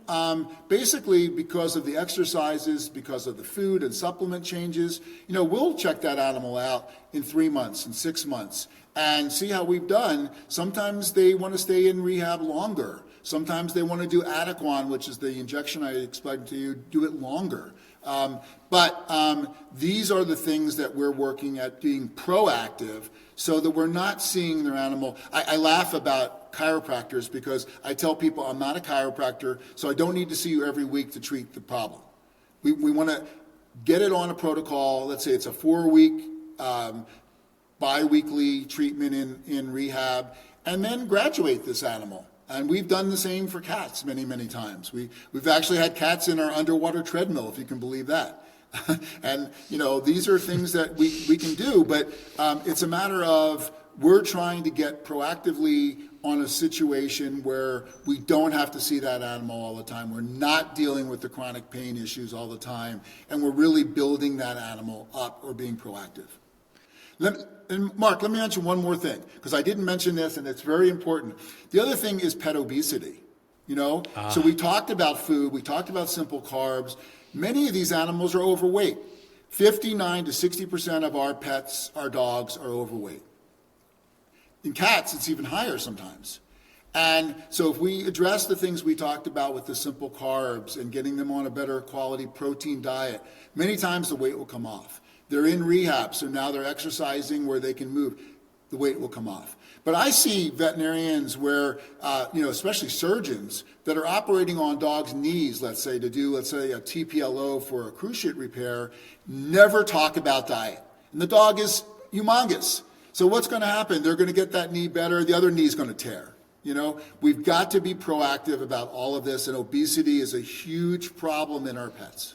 Speaker 2: basically because of the exercises, because of the food and supplement changes, we'll check that animal out in 3 months and 6 months and see how we've done. Sometimes they want to stay in rehab longer. Sometimes they want to do Adequan, which is the injection I explained to you, do it longer. But these are the things that we're working at being proactive so that we're not seeing their animal. I laugh about chiropractors because I tell people I'm not a chiropractor, so I don't need to see you every week to treat the problem. We want to get it on a protocol. Let's say it's a 4-week bi-weekly treatment in rehab, and then graduate this animal. And we've done the same for cats many, many times. We've actually had cats in our underwater treadmill, if you can believe that. And, these are things that we can do, but it's a matter of we're trying to get proactively on a situation where we don't have to see that animal all the time. We're not dealing with the chronic pain issues all the time, and we're really building that animal up or being proactive. And Mark, let me mention one more thing, because I didn't mention this, and it's very important. The other thing is pet obesity. So we talked about food, we talked about simple carbs. Many of these animals are overweight. 59 to 60% of our pets, our dogs, are overweight. In cats, it's even higher sometimes. And so if we address the things we talked about with the simple carbs and getting them on a better quality protein diet, many times the weight will come off. They're in rehab, so now they're exercising where they can move. The weight will come off. But I see veterinarians where, especially surgeons, that are operating on dogs' knees, let's say, a TPLO for a cruciate repair, never talk about diet. And the dog is humongous. So what's going to happen? They're going to get that knee better. The other knee's going to tear. We've got to be proactive about all of this, and obesity is a huge problem in our pets.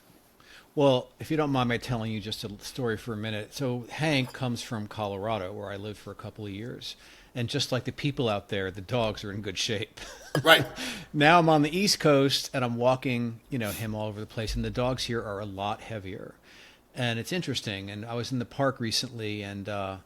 Speaker 1: Well, if you don't mind my telling you just a story for a minute. So Hank comes from Colorado, where I lived for a couple of years. And just like the people out there, the dogs are in good shape.
Speaker 2: Right.
Speaker 1: Now I'm on the East Coast and I'm walking, him all over the place. And the dogs here are a lot heavier. And it's interesting. And I was in the park recently and I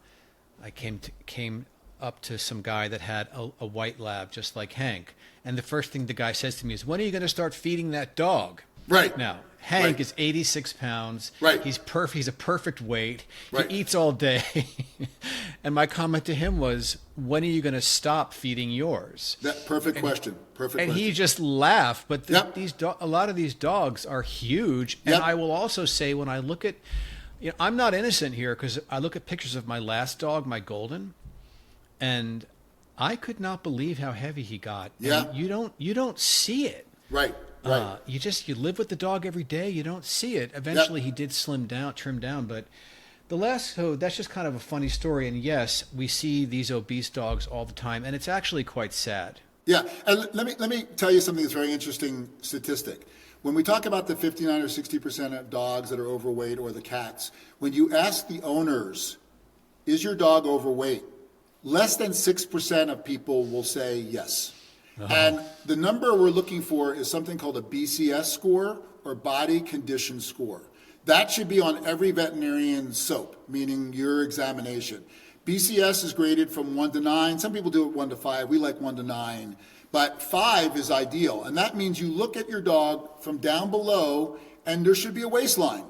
Speaker 1: came up to some guy that had a white lab just like Hank. And the first thing the guy says to me is, when are you going to start feeding that dog?
Speaker 2: Right.
Speaker 1: Now, Hank
Speaker 2: Right.
Speaker 1: is 86 pounds.
Speaker 2: Right.
Speaker 1: He's perfect. He's a perfect weight.
Speaker 2: Right.
Speaker 1: He eats all day. And my comment to him was, when are you going to stop feeding yours?
Speaker 2: That perfect question. Perfect
Speaker 1: And
Speaker 2: question.
Speaker 1: he just laughed. But
Speaker 2: Yep.
Speaker 1: a lot of these dogs are huge. And
Speaker 2: Yep.
Speaker 1: I will also say, when I look at, I'm not innocent here because I look at pictures of my last dog, my golden, and I could not believe how heavy he got.
Speaker 2: Yeah.
Speaker 1: And you don't see it.
Speaker 2: Right. Right.
Speaker 1: You live with the dog every day. You don't see it. Eventually, he did trim down. But so that's just kind of a funny story. And yes, we see these obese dogs all the time, and it's actually quite sad.
Speaker 2: Yeah, and let me tell you something that's very interesting statistic. When we talk about the 59 or 60% of dogs that are overweight or the cats, when you ask the owners, is your dog overweight? Less than 6% of people will say yes. And the number we're looking for is something called a BCS score, or body condition score. That should be on every veterinarian SOAP, meaning your examination. BCS is graded from 1 to 9. Some people do it 1 to 5. We like 1 to 9. But 5 is ideal. And that means you look at your dog from down below, and there should be a waistline.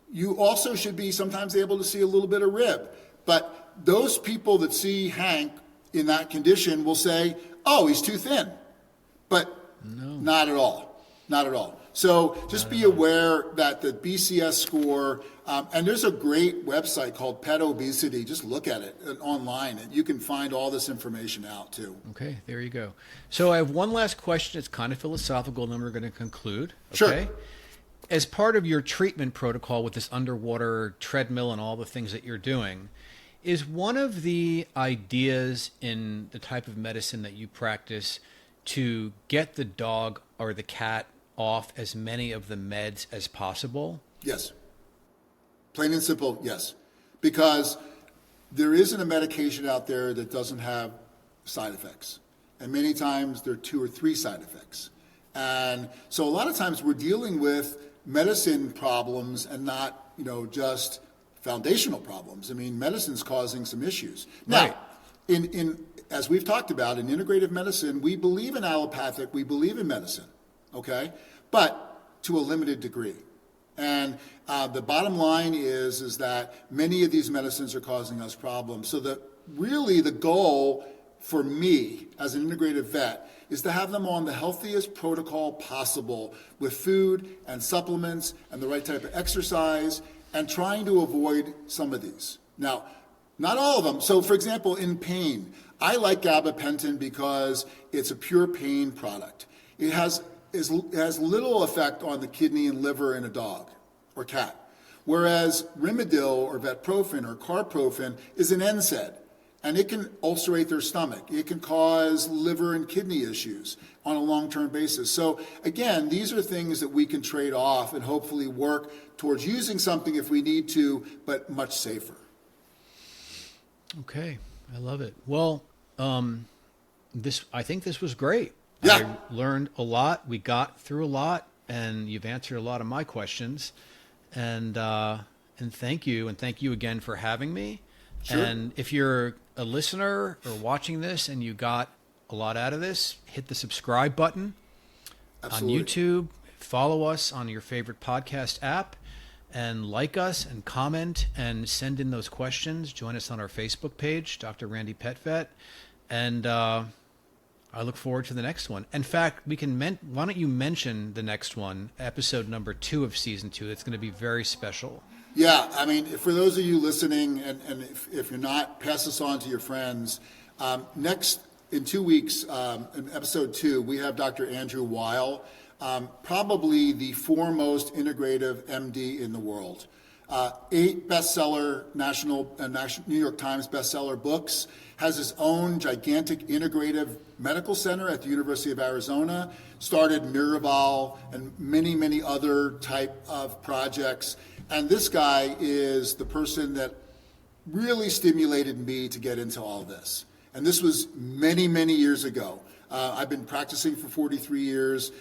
Speaker 2: You also should be sometimes able to see a little bit of rib. But those people that see Hank in that condition will say, oh, he's too thin. But not at all. Not at all. So just be aware that the BCS score, and there's a great website called Pet Obesity. Just look at it online, and you can find all this information out too.
Speaker 1: Okay, there you go. So I have one last question. It's kind of philosophical, and then we're going to conclude.
Speaker 2: Sure.
Speaker 1: Okay? As part of your treatment protocol with this underwater treadmill and all the things that you're doing, is one of the ideas in the type of medicine that you practice to get the dog or the cat off as many of the meds as possible?
Speaker 2: Yes. Plain and simple, yes. Because there isn't a medication out there that doesn't have side effects. And many times there are 2 or 3 side effects. And so a lot of times we're dealing with medicine problems and not, just foundational problems. I mean, medicine's causing some issues.
Speaker 1: Right.
Speaker 2: Now, as we've talked about, in integrative medicine, we believe in allopathic, we believe in medicine, okay? But to a limited degree. And the bottom line is that many of these medicines are causing us problems. So the goal for me as an integrative vet is to have them on the healthiest protocol possible with food and supplements and the right type of exercise, and trying to avoid some of these. Now, not all of them. So, for example, in pain, I like gabapentin because it's a pure pain product. It has little effect on the kidney and liver in a dog or cat, whereas Rimadyl or Vetprofen or Carprofen is an NSAID, and it can ulcerate their stomach. It can cause liver and kidney issues on a long-term basis. So again, these are things that we can trade off and hopefully work towards using something if we need to, but much safer.
Speaker 1: Okay, I love it. Well, I think this was great.
Speaker 2: Yeah.
Speaker 1: I learned a lot. We got through a lot, and you've answered a lot of my questions. And thank you, and thank you again for having me.
Speaker 2: Sure.
Speaker 1: And if you're a listener or watching this and you got a lot out of this, hit the subscribe button.
Speaker 2: Absolutely.
Speaker 1: On YouTube. Follow us on your favorite podcast app, and like us and comment and send in those questions. Join us on our Facebook page, Dr. Randy Pet Vet. And I look forward to the next one. In fact, why don't you mention the next one, episode number 2 of season 2? It's going to be very special.
Speaker 2: Yeah, I mean, for those of you listening, and if you're not, pass this on to your friends. In 2 weeks, in episode 2, we have Dr. Andrew Weil, probably the foremost integrative MD in the world. 8 bestseller New York Times bestseller books, has his own gigantic integrative medical center at the University of Arizona, started Miraval and many, many other type of projects. And this guy is the person that really stimulated me to get into all this. And this was many, many years ago. I've been practicing for 43 years.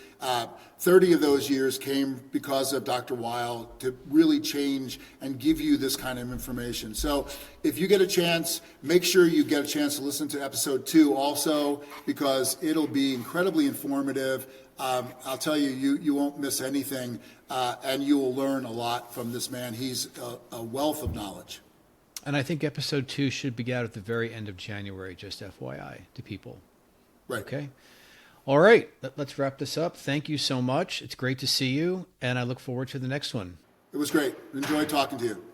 Speaker 2: 30 of those years came because of Dr. Weil to really change and give you this kind of information. So if you get a chance, make sure you get a chance to listen to episode 2 also, because it'll be incredibly informative. I'll tell you, you won't miss anything, and you will learn a lot from this man. He's a wealth of knowledge.
Speaker 1: And I think episode 2 should be out at the very end of January, just FYI to people.
Speaker 2: Right.
Speaker 1: Okay. All right. Let's wrap this up. Thank you so much. It's great to see you, and I look forward to the next one.
Speaker 2: It was great. Enjoyed talking to you.